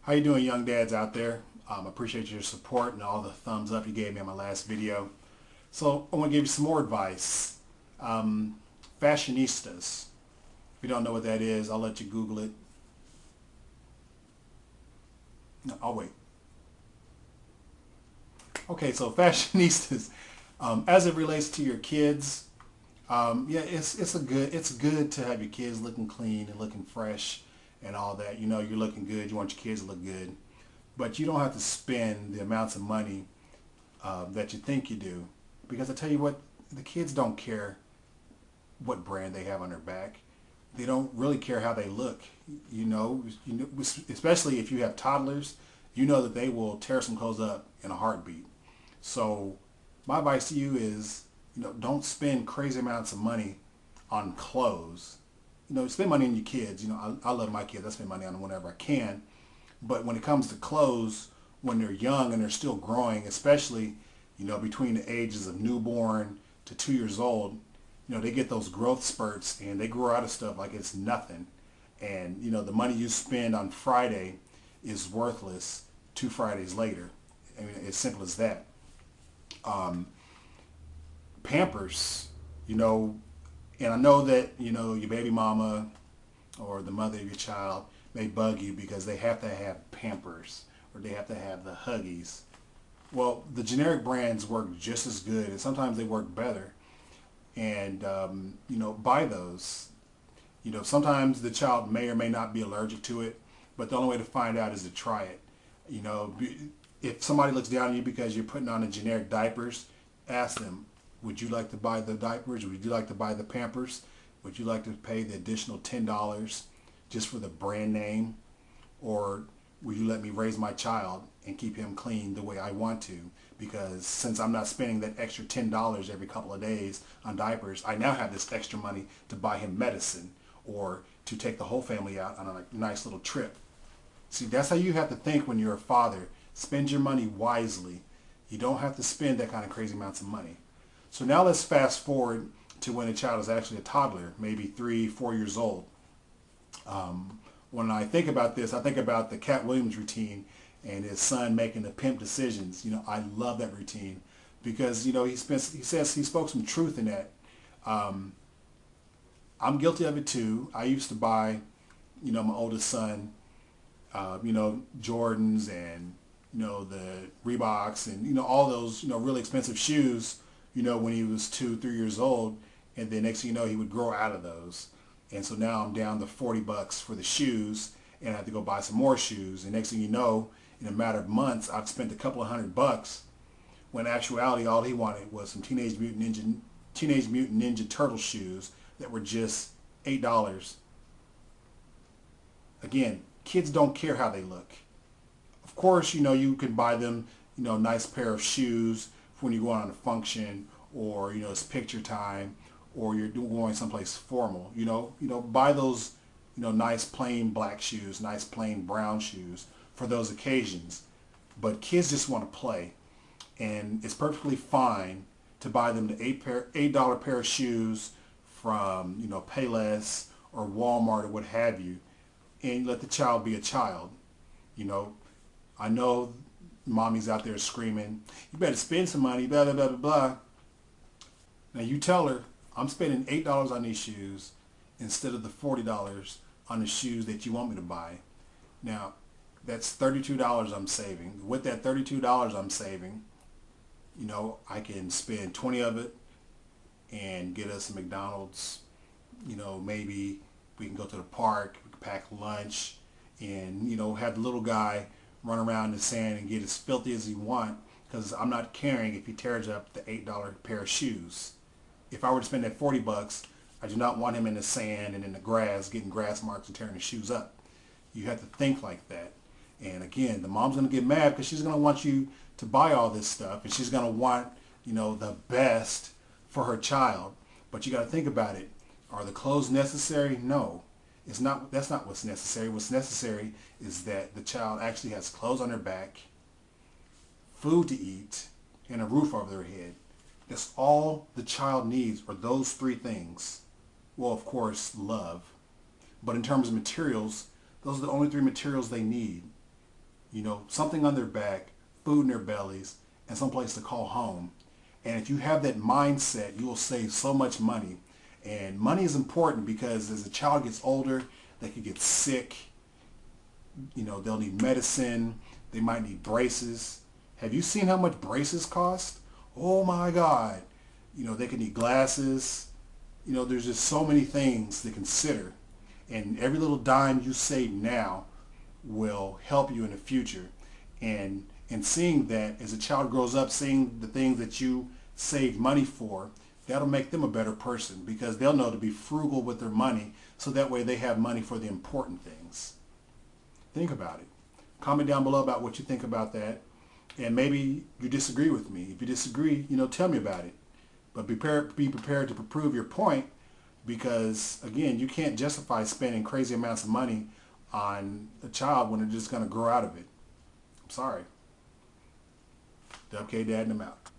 How you doing, young dads out there? Appreciate your support and all the thumbs up you gave me on my last video. So I want to give you some more advice. Um, Fashionistas. If you don't know what that is, I'll let you Google it. No, I'll wait. Okay, so fashionistas, as it relates to your kids, yeah, it's good to have your kids looking clean and looking fresh and all that. You know, you're looking good. You want your kids to look good, but you don't have to spend the amounts of money that you think you do, because I tell you what, the kids don't care what brand they have on their back. They don't really care how they look. Especially if you have toddlers, you know that they will tear some clothes up in a heartbeat. So my advice to you is, don't spend crazy amounts of money on clothes. Spend money on your kids. I love my kids. I spend money on them whenever I can. But when it comes to clothes, when they're young and they're still growing, especially, between the ages of newborn to 2 years old, they get those growth spurts and they grow out of stuff like it's nothing. And, the money you spend on Friday is worthless 2 Fridays later. I mean, as simple as that. Um, Pampers, and I know that, your baby mama or the mother of your child may bug you because they have to have Pampers or they have to have the Huggies. Well, the generic brands work just as good and sometimes they work better. And, buy those. Sometimes the child may or may not be allergic to it, but the only way to find out is to try it. You know, if somebody looks down on you because you're putting on the generic diapers, ask them, would you like to buy the diapers? Would you like to buy the Pampers? Would you like to pay the additional $10 just for the brand name? Or will you let me raise my child and keep him clean the way I want to? Because since I'm not spending that extra $10 every couple of days on diapers, I now have this extra money to buy him medicine or to take the whole family out on a nice little trip. See, that's how you have to think when you're a father. Spend your money wisely. You don't have to spend that kind of crazy amounts of money. So now let's fast forward to when a child is actually a toddler, maybe 3, 4 years old. When I think about this, I think about the Cat Williams routine and his son making the pimp decisions. I love that routine because, he says he spoke some truth in that. I'm guilty of it too. I used to buy, my oldest son, Jordans and, the Reeboks and, all those, really expensive shoes, when he was 2, 3 years old. And then next thing you know, he would grow out of those. And so now I'm down to $40 for the shoes and I have to go buy some more shoes. And next thing you know, in a matter of months, I've spent a couple of $100 when in actuality, all he wanted was some Teenage Mutant Ninja Turtle shoes that were just $8. Again, kids don't care how they look. Of course, you can buy them, a nice pair of shoes for when you go on a function or, it's picture time or you're going someplace formal. Buy those, nice plain black shoes, nice plain brown shoes for those occasions. But kids just want to play. And it's perfectly fine to buy them the $8 pair of shoes from, Payless or Walmart or what have you, and let the child be a child. I know mommy's out there screaming, you better spend some money, blah, blah, blah, blah, blah. Now you tell her, I'm spending $8 on these shoes instead of the $40 on the shoes that you want me to buy. Now, that's $32 I'm saving. With that $32 I'm saving, I can spend 20 of it and get us some McDonald's. Maybe we can go to the park, we can pack lunch, and, have the little guy run around in the sand and get as filthy as he want because I'm not caring if he tears up the $8 pair of shoes. If I were to spend that $40, I do not want him in the sand and in the grass getting grass marks and tearing his shoes up. You have to think like that. And again, the mom's going to get mad because she's going to want you to buy all this stuff and she's going to want, the best for her child. But you got to think about it. Are the clothes necessary? No. It's not. That's not what's necessary. What's necessary is that the child actually has clothes on their back, food to eat, and a roof over their head. That's all the child needs are those three things. Well, of course, love. But in terms of materials, those are the only three materials they need. something on their back, food in their bellies, and someplace to call home. And if you have that mindset, you will save so much money. And money is important because as a child gets older, they could get sick. They'll need medicine. They might need braces. Have you seen how much braces cost? Oh my God. They could need glasses. There's just so many things to consider. And every little dime you save now will help you in the future. And seeing that as a child grows up, seeing the things that you save money for, that'll make them a better person because they'll know to be frugal with their money so that way they have money for the important things. Think about it. Comment down below about what you think about that. And maybe you disagree with me. If you disagree, tell me about it. But be prepared to prove your point because, again, you can't justify spending crazy amounts of money on a child when they're just going to grow out of it. I'm sorry. WK Dad and I'm out.